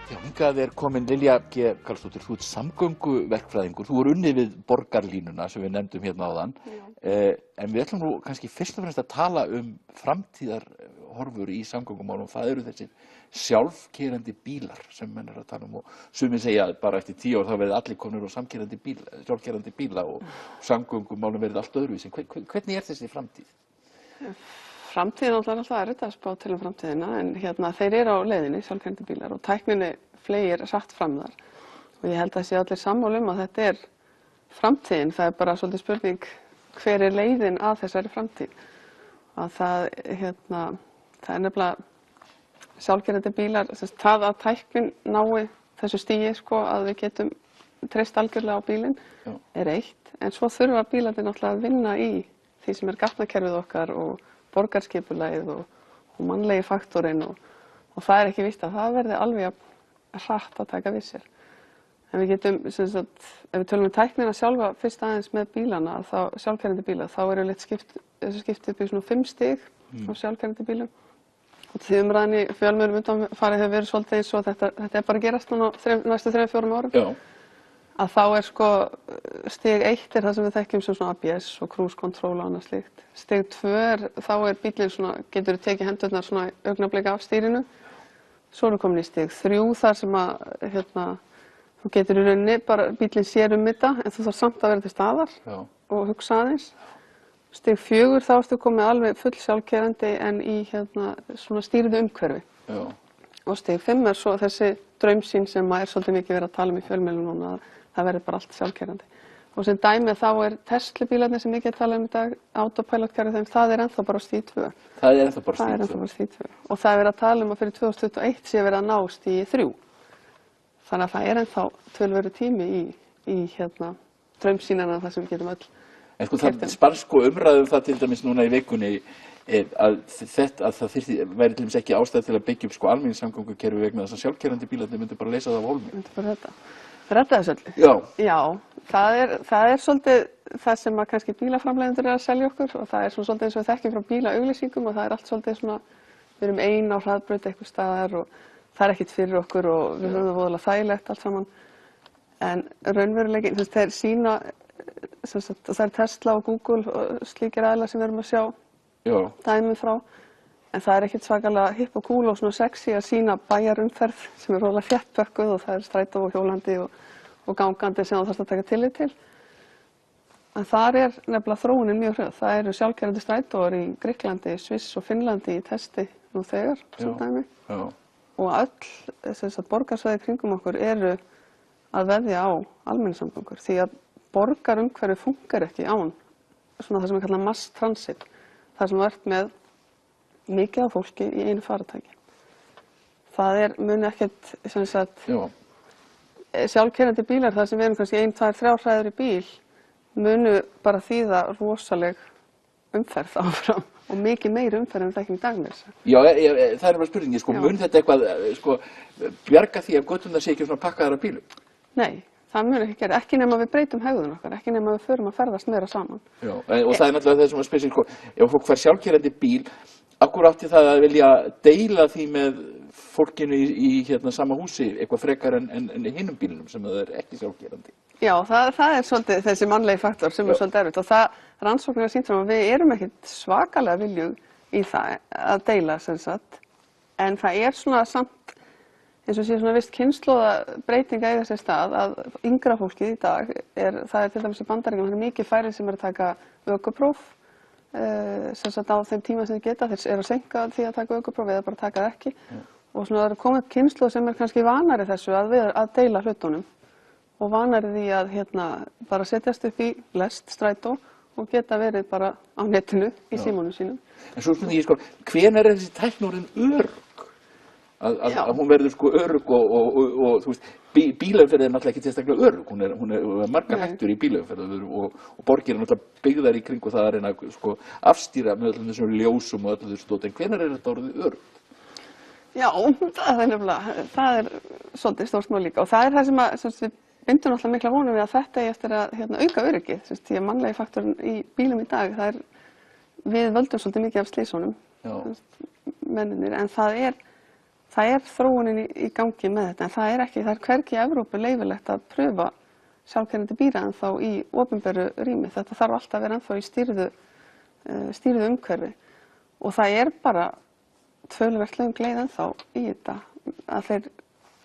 Já, hingað komin Lilja G. Karlsdóttir, þú ert samgönguverkfræðingur, þú er unnið við borgarlínuna sem við nefndum hérna áðan, en við ætlum nú kannski fyrst og fremst að tala framtíðarhorfur í samgöngumálum, það eru þessir sjálfkeyrandi bílar sem menn að tala og sumir segja að bara eftir 10 ár þá verði allir komnir á sjálfkeyrandi bíla og samgöngumálum verði allt öðruvísi. Hvernig þessi framtíð? Framtíðin alltaf erfitt að spá til framtíðina en þeir eru á leiðinni, sjálfkeyrandi bílar og tækninni fleygir hratt fram þar og ég held að sé allir sammála að þetta er framtíðin, það er bara svolítið spurning hver er leiðin að þessari framtíð. Að það er nefnilega sjálfkeyrandi bílar, það að tæknin nái þessu stigi að við getum treyst algjörlega á bílinn er eitt, en svo þurfa bílarnir náttúrulega að vinna í því sem er gatnakerfið okkar og borgarskipulagið og mannlegi faktorinn og það er ekki víst að það verði alveg hratt að taka við sér. En við getum, ef við tölum tæknina sjálfa fyrst aðeins með bílana, sjálfkeyrandi bíla, þá eru þessu skiptið upp í svona 5 stig á sjálfkeyrandi bílum. Og því umræðinni fjölmiðlum undanfarið hefur verið svolítið eins og þetta er bara að gerast núna næstu 3-4 árum. Já. Að þá er stig 1 er það sem við þekkjum sem svona ABS og cruise control og annað slíkt. Stig 2 þá er bíllinn svona, getur tekið hendurnar svona augnablik af stýrinu. Svo erum við komin í stig 3 þar sem að þú getur í rauninni bara bíllinn sér þetta en þú þarf samt að vera til staðar og hugsa aðeins. Stig 4 þá ertu komið alveg full sjálfkeyrandi en í svona stýrðu umhverfi. Já. Og stig 5 er svo þessi draumsýn sem er svolítið mikið verið að tala í fjölmiðlum núna að það verður bara allt sjálfkeyrandi. Og sem dæmi þá er Tesla-bílarnir sem mikið tala í dag, autopilot-kerfið þeim, það er ennþá bara stig 2. Það er ennþá bara stig 2. Og það er verið að tala að fyrir 2021 sé verið að ná stigi 3. Þannig að það er ennþá tölverður tími í draumsýnina þar sem við getum öll. En það spann umræðum það til dæmis núna í vikunni að það væri til dæmis ekki ástæða til að byggja upp almenningssamgöngukerfi vegna þess að sjálfkeyrandi bílarnir myndu bara leysa það af hólmi. Myndu bara redda þessu öllu. Já. Já, það er svolítið það sem að kannski bílaframleiðendur að selja okkur og það er svona svolítið eins og við þekkjum frá bílaauglýsingum og það er allt svolítið svona, við erum ein á hraðbraut eitthvað staðar og það er ekkert fyrir okkur og við höfum það voðalega þægilegt allt saman. En raunveruleikin, þeir sýna, það er Tesla og Google og slíkir aðilar sem við erum að sjá dæmi frá. En það er ekkert svakalega hipp og cool og svona sexy að sýna bæjarumferð sem er rosalega þéttbökkuð og það er strætó og hjólandi og gangandi sem það þarf að taka tillit til. En þar er nefnilega þróunin mjög hröð. Það eru sjálfkeyrandi strætóar í Grikklandi, Sviss og Finnlandi í testi nú þegar, sem dæmi. Já. Og öll borgarsvæði kringum okkur eru að veðja á almenningssamgöngur því að borgarumhverfi funkar ekki án svona það sem við kallum mass transit, þar sem ert með mikið af fólki í einu faratæki. Það muni ekkert sjálfkeyrandi bílar þar sem við erum kannski 1, 2, 3 hræður í bíl munu bara þýða rosaleg umferð áfram og mikið meiri umferð en það ekki í dag með þessu. Já, það bara spurningi, mun þetta eitthvað bjarga því að göturnar sé ekki svona pakkaðar af bílum? Nei, það mun ekki gera, ekki nema við breytum hegðun okkar, ekki nema við förum að ferðast meira saman. Já, og það náttúrulega það sem að spyrja, ef fólk fær sjálfkeyrandi bíl, akkur átti það að vilja deila því með fólkinu í sama húsi eitthvað frekar en hinum bílunum sem það er ekki sjálfkeyrandi? Já, það er svolítið þessi mannlegi faktor sem er svolítið erfitt og það rannsóknir sýnt fram að við erum ekkert svakalega viljug í það að deila en það er svona samt eins og sé svona vist kynslóðabreytinga í þessi stað að yngra fólkið í dag það er til dæmis í Bandaríkjunum, það er mikið færri sem að taka ökupróf á þeim tíma sem þið geta, þeir eru að seinka því að taka ökupróf eða bara taka það ekki og svona það er komið upp kynslóð sem er kannski vanari þessu að deila hlutunum og vanari því að bara setjast upp í lest strætó og geta verið bara á netinu í símanum sínum. En svo spurning ég hvenær þessi tækni orðin örugg? Að hún verður örugg og þú veist, bílaumferð er náttúrulega ekki sérstaklega örugg, hún er margar hættur í bílaumferð og borgir er náttúrulega byggðar í kringu það að reyna afstýra með öllum þessum ljósum og öllum þessu dóti, en hvenær er þetta orðið öruggt? Já, það er nefnilega, það er svolítið stórt mál líka og það er það sem við bindum náttúrulega mikla vonum við að þetta eigi eftir að auka öryggið, því að mannlegi faktorinn í bílum í dag, við völdum svolítið mikið af slysunum, mennirnir, en það það þróunin í gangi með þetta, en það er hvergi í Evrópu leyfilegt að pröfa sjálfkeyrandi bíla ennþá í opinberu rými. Þetta þarf alltaf að vera ennþá í stýrðu umhverfi og það bara töluvert löng leið ennþá í þetta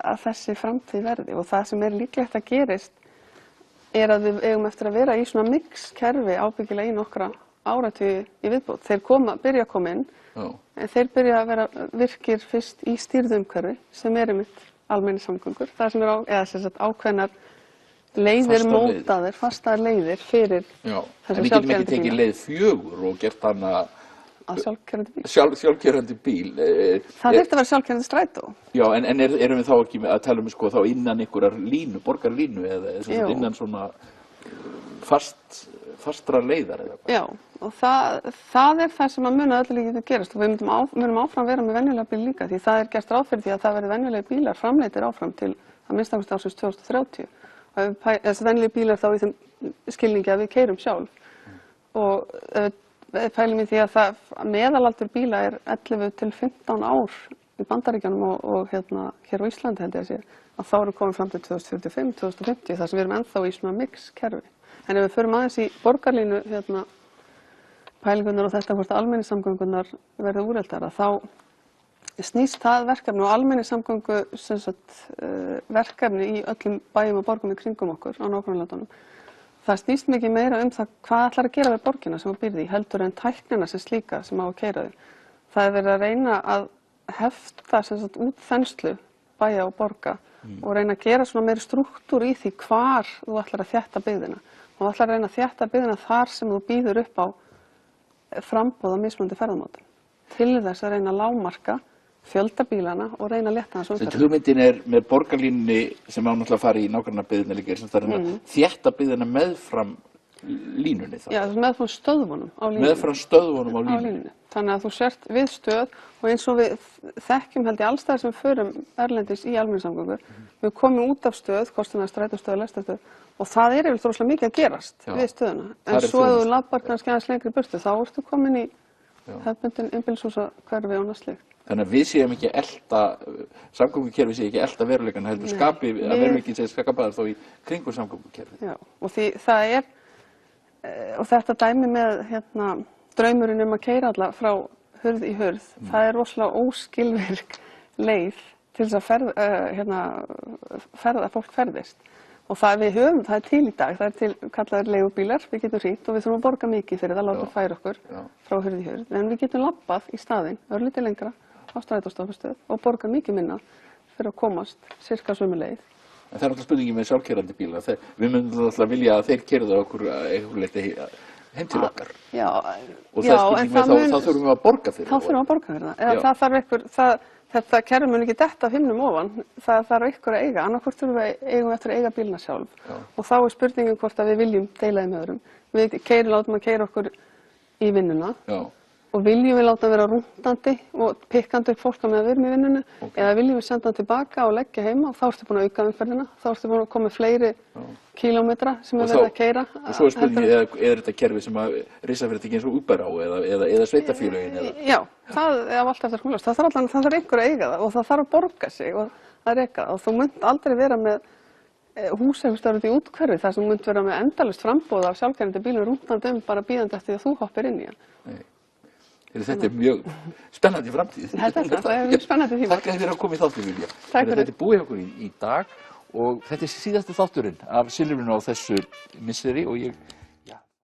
að þessi framtíð verði og það sem líklegt að gerist að við eigum eftir að vera í svona mixkerfi ábyggilega í nokkra áratugi í viðbót. Þeir byrja að koma inn, en þeir byrja að vera virkir fyrst í stýrðu umhverfi sem einmitt almenningssamgöngur, það sem eða sem sagt ákveðnar leiðir mótaðir, fastar leiðir fyrir þessa sjálfkeyrandi bíla. En við getum ekki tekið leið 4 og gert hana að sjálfkeyrandi bíl. Sjálfkeyrandi bíl. Það þyrfti að vera sjálfkeyrandi strætó. Já, en erum við þá ekki að tala sko þá innan einhverjar línu, borgarlínu eða innan svona fastra leiðar eða hvað? Já, og það það sem að muna öllu líkið gerast og við munum áfram vera með venjulega bíl líka því það gert ráð fyrir því að það verði venjulega bílar framleiddir áfram til að minnsta kosti ársins 2030. Þessi venjulegi bílar þá í þeim skilningi að við keyrum sjálf og pælum í því að meðalaldur bíla 11 til 15 ár í Bandaríkjunum og hér á Íslandi held ég að sé að þá erum komin fram til 2045, 2050 þar sem við erum ennþá í svona mix-kerfi. En ef við förum aðeins í borgarlínu pælingunar og þetta hvort almenningssamgöngunar verði úreltara þá snýst það verkefni og almenningssamgöngu verkefni í öllum bæjum og borgum í kringum okkur á nágrannalöndunum. Það snýst mikið meira það hvað ætlar að gera við borgina sem þú býrð í heldur en tæknina sem slíka sem á að keyra þig. Það verið að reyna að hefta út þenslu bæja og borga og reyna að gera svona meiri strúktúr í því hvar þú ætlar að þétta byggðina. Og þú ætlar að reyna að þétta byggðina þar sem þú býður upp á framboð á mismunandi ferðamátum til þess að reyna að lágmarka fjölda bílana og reyna að létta það svona. Hugmyndin með borgarlínunni sem á náttúrulega að fara í nágrannabyggðina líka þétta byggðina meðfram línunni þá. Já, meðfram stöðvunum á línunni. Meðfram stöðvunum á línunni. Þannig að þú sért við stöð og eins og við þekkjum held ég alls staðar sem við förum erlendis í almenningssamgöngur. Við komum út af stöð, hvort sem það strætóstöð eða lestarstöð og það yfirleitt rosalega mikið að gerast við stöðuna. En svo ef þú labbar kannski aðeins lengri burtu þá ertu komin í hefðbundin einbýlishúsahverfi og annað slíkt. Þannig að við séum ekki að elta, samgöngukerfi sé ekki að elta veruleikann heldur skapi að veruleikinn sé skapaður þó í kringum samgöngukerfi. Já, og það og þetta dæmi með draumurinn að keyra alla frá hurð í hurð, það rosalega óskilvirk leið til þess að fólk ferðist. Og það til í dag, það til kallaðir leigubílar, við getum hringt og við þurfum að borga mikið fyrir það, láta færa okkur frá hurð í hurð. En við getum labbað í staðinn, örlítið lengra á strætóstoppistöð og borga mikið minna fyrir að komast sirka sömu leið. En það alltaf spurningin með sjálfkeyrandi bíla. Við myndum alltaf vilja að þeir keyrðu okkur einhverju leyti heim til okkar. Já, og það spurning með þá þurfum við að borga fyrir það. Þá þurfum við að borga fyrir það. Eða það þarf þetta kerfi mun ekki detta af himnum ofan, það þarf einhver að eiga, annaðhvort eigum við eftir að eiga bílna sjálf. Og þá spurningin hvort að við viljum deila með öðrum. Við látum að keyra okkur í vinnuna og viljum við láta vera rúndandi og pikkandi upp fólk með að við erum í vinnunni eða viljum við senda hann tilbaka og leggja heima og þá ertu búin að auka umferðina, þá ertu búin að koma fleiri kílómetra sem verið að keyra. Og svo spurningin, þetta kerfi sem að Risafyrirtæki eins og Uber á eða sveitarfélögin eða? Já, það allt eftir komast. Það þarf einhver að eiga það og það þarf að borga sig og að reka það og þú munt aldrei vera með húsefustöður út í útkverfi þar sem þú munt vera með endalaust framboð af sjálfkeyrandi bílum rúndandi bara bíðandi eftir að þú hoppir inn í hann. Þetta mjög spennandi framtíð. Þetta mjög spennandi tíma. Takk fyrir að koma í þáttinn, Lilja. Þetta búið okkur í dag og þetta síðasti þátturinn af Silfrinu á þessu misseri og ég